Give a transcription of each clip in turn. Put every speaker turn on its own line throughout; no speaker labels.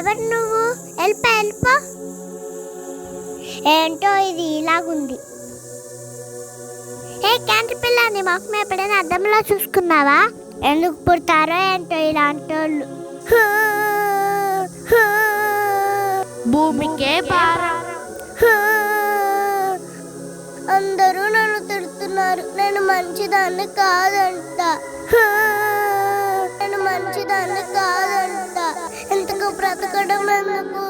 ఎవరు నువ్వు? వెళ్ళిపో. ఏంటో ఇది ఇలాగుంది. ఏ క్యాంటీ పిల్ల, నీ మొఖం ఎప్పుడైనా అద్దంలో చూసుకున్నావా? ఎందుకు పుడతారో ఏంటో ఇలాంటి వాళ్ళు.
భూమికే భారం.
అందరూ నన్ను తిడుతున్నారు. నేను మంచిదాన్ని కాదంట. ఎందుకు బ్రతకడం? ఎందుకు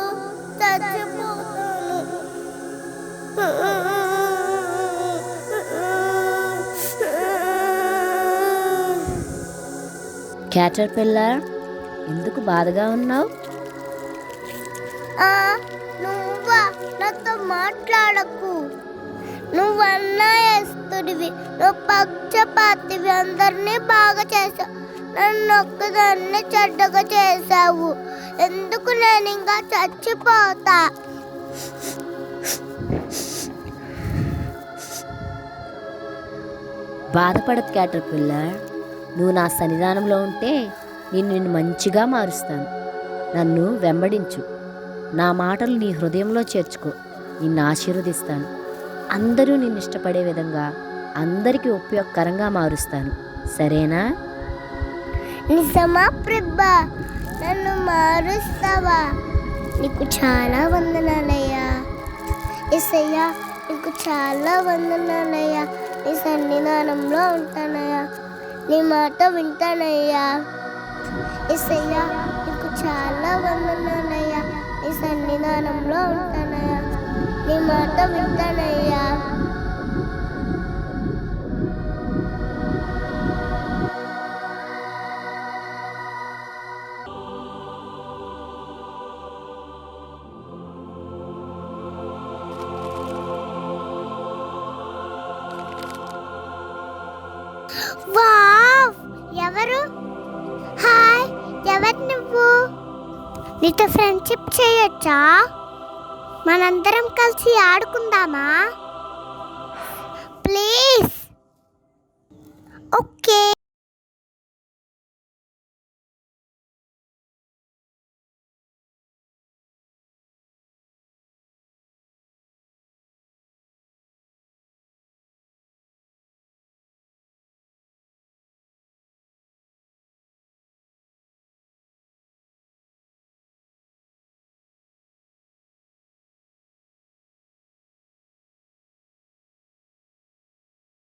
చచ్చిపోతాను.
క్యాటర్ పిల్లర్, ఎందుకు బాధగా ఉన్నావు?
నువ్వా? నాతో మాట్లాడకు. నువ్వన్నా వేస్తుడివి, నువ్వు పక్షపాతివి. అందరినీ బాగా చేసావు, నన్ను ఒక్కదాన్ని చెడ్డగా చేసావు. ఎందుకు? నేను ఇంకా చచ్చిపోతా.
బాధపడదు క్యాటర్ పిల్లర్. నువ్వు నా సన్నిధానంలో ఉంటే నిన్ను మంచిగా మారుస్తాను. నన్ను వెంబడించు, నా మాటలు నీ హృదయంలో చేర్చుకో. నిన్ను ఆశీర్వదిస్తాను. అందరూ నిన్ను ఇష్టపడే విధంగా, అందరికీ ఉపయోగకరంగా మారుస్తాను. సరేనా?
నిజమా ప్రభా? నన్ను మారుస్తావా? నీకు చాలా వందనాలయ్యా. యేసయ్యా, నీకు చాలా వందనాలయ్యా. నీ సన్నిధానంలో ఉంటానయ్యా, నీ మాట వింటానయ్యా. యేసయ్యా, నీకు చాలా వందనాలయ్యా. నీ సన్నిధానంలో ఉంటానయ్యా, నీ మాట వింటానయ్యా. వావ్! ఎవరు? హాయ్, ఎవరు నువ్వు? నీతో ఫ్రెండ్షిప్ చేయొచ్చా? మనందరం కలిసి ఆడుకుందామా? ప్లీజ్. ఓకే.